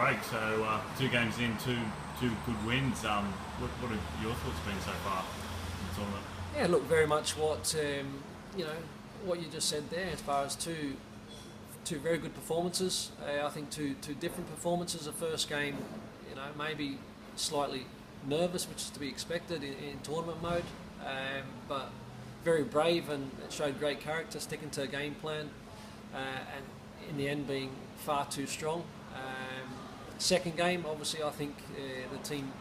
Craig. So 2 games in, two good wins. What have your thoughts been so far in the tournament? Yeah, look, very much what what you just said there. As far as two very good performances, I think two different performances. The first game, maybe slightly nervous, which is to be expected in tournament mode, but very brave and showed great character, sticking to a game plan, and in the end being far too strong. Second game, obviously, I think the team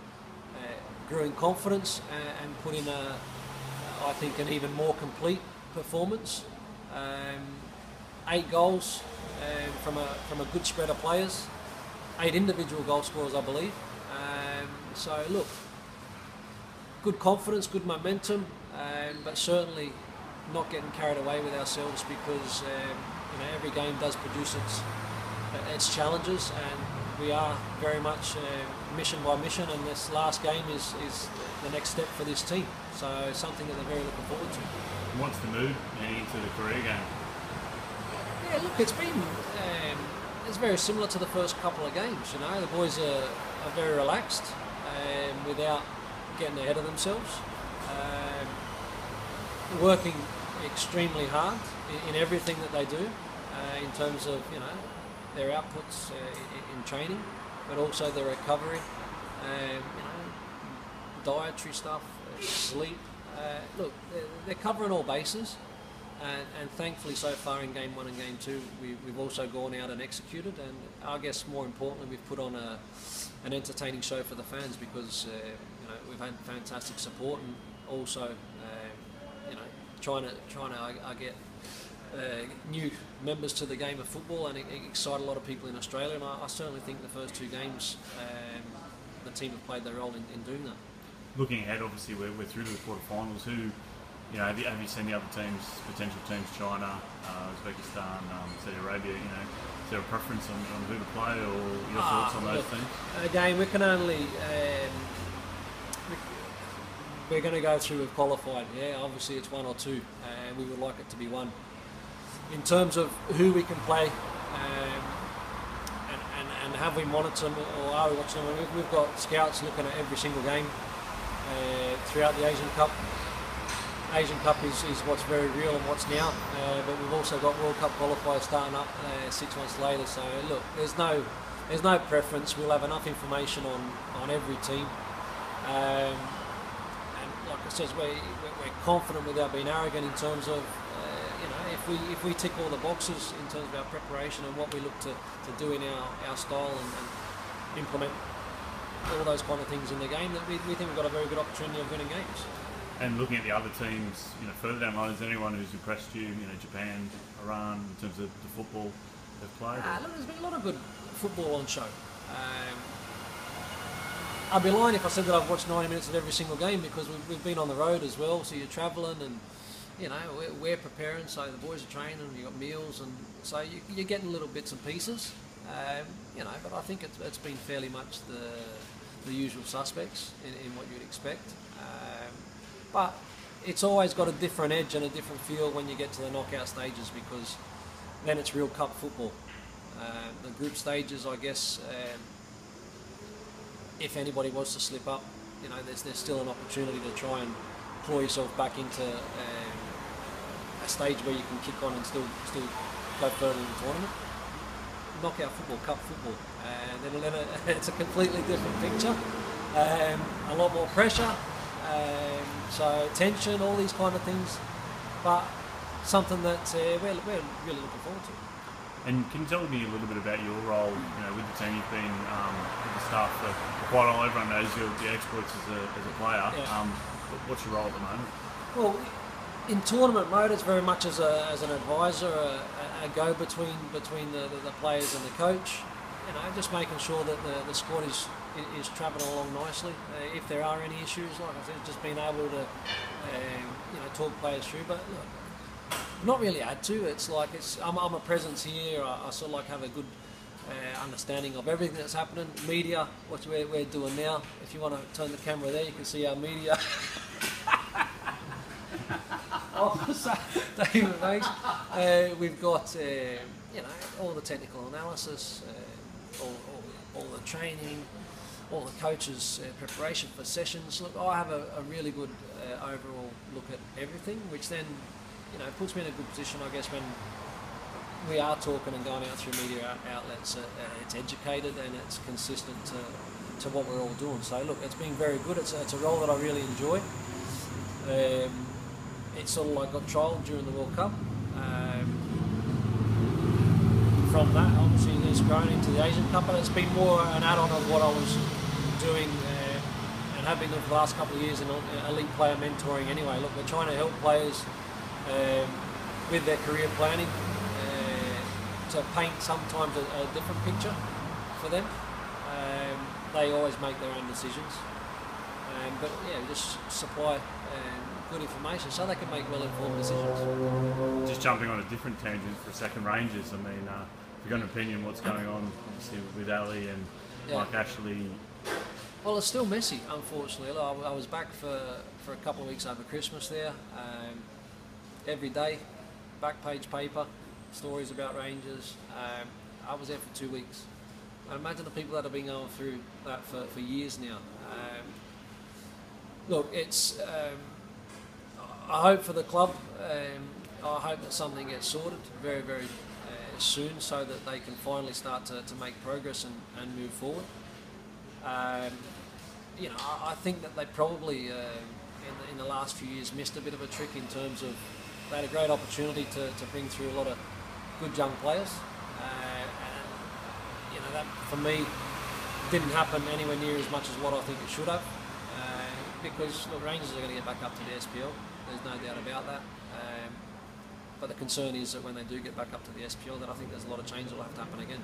grew in confidence and put in I think, an even more complete performance. 8 goals from a good spread of players, 8 individual goal scorers, I believe. So look, good confidence, good momentum, but certainly not getting carried away with ourselves, because every game does produce its challenges, and we are very much mission by mission, and this last game is the next step for this team. So something that they're very looking forward to. What's the mood heading into the career game? Yeah, look, it's been it's very similar to the first couple of games. The boys are very relaxed, without getting ahead of themselves. Working extremely hard in everything that they do, in terms of their outputs in training, but also their recovery, dietary stuff, sleep. Look, they're covering all bases, and thankfully so far in Game 1 and Game 2 we've also gone out and executed, and I guess more importantly we've put on an entertaining show for the fans, because we've had fantastic support, and also trying to get new members to the game of football, and excite a lot of people in Australia, and I certainly think the first 2 games the team have played their role in doing that. Looking ahead, obviously we're through to the quarterfinals. Who, have you seen the other teams, potential teams, China, Uzbekistan, Saudi Arabia? Is there a preference on who to play, or your thoughts on those teams? Again, we can only we're going to go through with qualified. Yeah, obviously it's 1 or 2, and we would like it to be 1. In terms of who we can play, and have we monitored them, or are we watching them? We've got scouts looking at every single game throughout the Asian Cup. Asian Cup is what's very real and what's now, but we've also got World Cup qualifiers starting up 6 months later. So look, there's no preference. We'll have enough information on every team, and like I said, we're confident without being arrogant in terms of if we tick all the boxes in terms of our preparation and what we look to do in our style and implement all those kind of things in the game, that we think we've got a very good opportunity of winning games. And looking at the other teams, further down the line, is there anyone who's impressed you? Japan, Iran, in terms of the football they've played? Look, there's been a lot of good football on show. I'd be lying if I said that I've watched 90 minutes of every single game, because we've been on the road as well, so you're travelling, and we're preparing, so the boys are training, and you've got meals, and so you're getting little bits and pieces, but I think it's been fairly much the usual suspects in what you'd expect. But it's always got a different edge and a different feel when you get to the knockout stages, because then it's real cup football. The group stages, I guess, if anybody was to slip up, there's still an opportunity to try and claw yourself back into a stage where you can kick on and still go further in the tournament. Knockout football, cup football, and then it's a completely different picture. A lot more pressure. So tension, all these kind of things, but something that we're really looking forward to. And can you tell me a little bit about your role, with the team? You've been with the staff for quite a while. Everyone knows your exploits as a player. Yeah. What's your role at the moment? Well, in tournament mode, it's very much as an advisor, a go-between between the players and the coach. Just making sure that the squad is travelling along nicely. If there are any issues, like I said, just being able to talk players through. But look, not really add to. It's like I'm a presence here. I sort of like have a good understanding of everything that's happening. Media, what we're doing now. If you want to turn the camera there, you can see our media. David Banks. We've got all the technical analysis, all training, all the coaches' preparation for sessions. Look, I have a really good overall look at everything, which then, puts me in a good position, I guess, when we are talking and going out through media outlets. It's educated and it's consistent to what we're all doing. So look, it's been very good. It's a role that I really enjoy. It's sort of like got trialled during the World Cup. From that, obviously, it's grown into the Asian Cup, but it's been more an add-on of what I was doing and have been doing for the last couple of years in elite player mentoring anyway. Look, we're trying to help players with their career planning to paint sometimes a different picture for them. They always make their own decisions, but yeah, just supply good information so they can make well-informed decisions. Just jumping on a different tangent for a second, Rangers. I mean, if you've got an opinion what's going on, obviously with Ali and Mike Ashley. Well, it's still messy, unfortunately. I was back for a couple of weeks over Christmas there. Every day, back page paper, stories about Rangers. I was there for 2 weeks. I imagine the people that have been going through that for years now. Look, it's. I hope for the club. I hope that something gets sorted very, very soon, so that they can finally start to make progress and move forward. I think that they probably in the last few years missed a bit of a trick in terms of they had a great opportunity to bring through a lot of good young players, and that for me didn't happen anywhere near as much as what I think it should have, because look, Rangers are going to get back up to the SPL, there's no doubt about that, but the concern is that when they do get back up to the SPL, that I think there's a lot of change that will have to happen again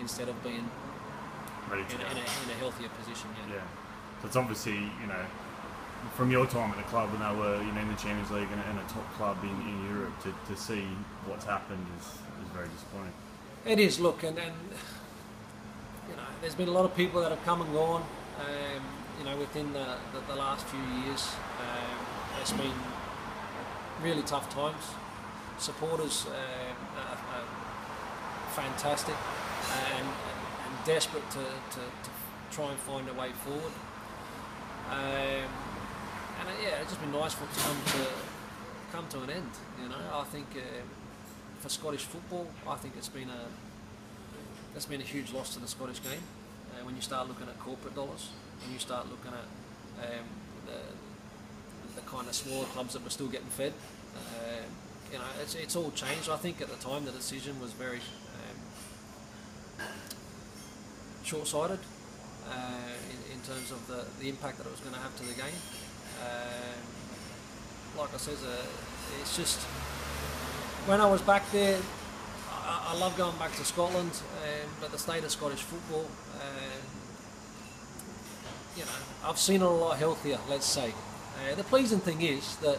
instead of being ready to in a healthier position. Yeah. So it's obviously, from your time at the club when they were, in the Champions League and a top club in Europe, to see what's happened is very disappointing. It is. Look, and there's been a lot of people that have come and gone, within the last few years. It's been really tough times. Supporters are fantastic and desperate to try and find a way forward. It's just been nice for it to come to an end. I think for Scottish football, I think it's been a huge loss to the Scottish game. When you start looking at corporate dollars, when you start looking at the kind of smaller clubs that were still getting fed, it's all changed. I think at the time the decision was very short-sighted in terms of the impact that it was going to have to the game. Like I said, it's just when I was back there, I love going back to Scotland, but the state of Scottish football, I've seen it a lot healthier, let's say. The pleasing thing is that,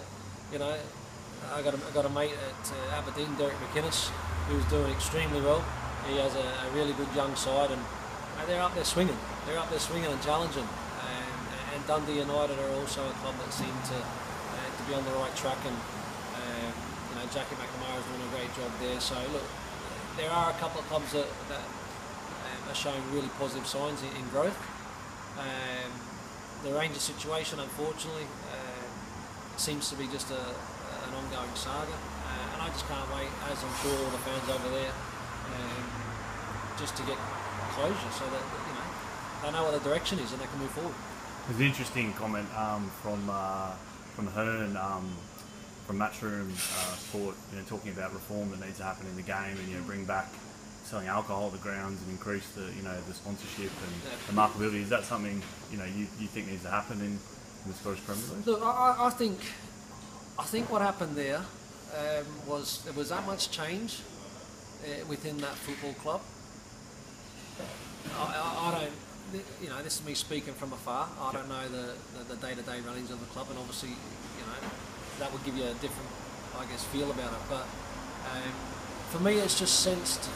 I got a mate at Aberdeen, Derek McInnes, who's doing extremely well. He has a really good young side, and they're up there swinging. They're up there swinging and challenging. And Dundee United are also a club that seem to be on the right track, and Jackie McNamara is doing a great job there. So look, there are a couple of clubs that are showing really positive signs in growth. The Rangers situation, unfortunately, seems to be just an ongoing saga, and I just can't wait, as I'm sure all the fans over there, just to get closure, so that they know what the direction is and they can move forward. There's an interesting comment from Hearn, from Matchroom Sport, talking about reform that needs to happen in the game, and bring back selling alcohol at the grounds and increase the the sponsorship and the marketability. Is that something you think needs to happen in the Scottish Premier League? Look, I think what happened there was there was that much change within that football club. I don't, this is me speaking from afar. I don't know the day-to-day runnings of the club, and obviously, that would give you a different, I guess, feel about it. But for me, it's just sensed.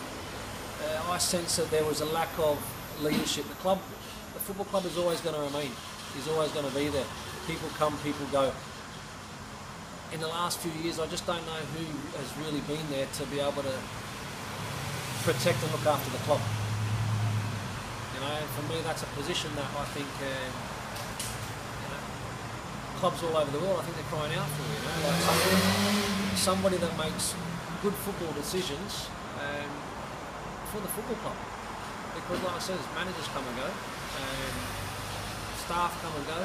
I sense that there was a lack of leadership. The football club is always going to remain. Is always going to be there. People come, people go. In the last few years, I just don't know who has really been there to be able to protect and look after the club. You know, and for me, that's a position that I think you know, clubs all over the world, I think they're crying out for. You know, like somebody that makes good football decisions for the football club. Because, like I said, managers come and go, staff come and go.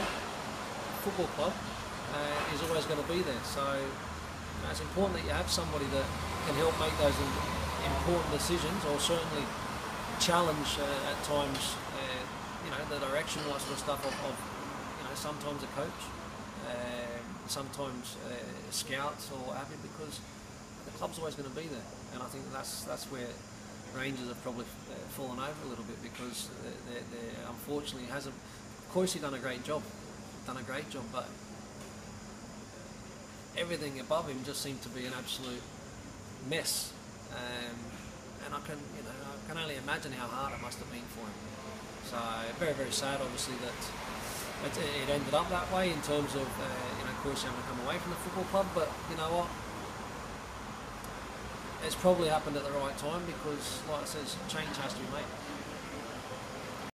Football club is always going to be there. So it's important that you have somebody that can help make those important decisions, or certainly challenge at times, you know, the direction, all that sort of stuff of you know, sometimes a coach, sometimes scouts or what have you, because the club's always going to be there. And I think that's where Rangers have probably fallen over a little bit, because they unfortunately hasn't. Of course, he's done a great job, but everything above him just seemed to be an absolute mess. And I can only imagine how hard it must have been for him. So very, very sad, obviously, that it ended up that way in terms of you know, of course, having to come away from the football club. But you know what? It's probably happened at the right time, because, like I said, change has to be made.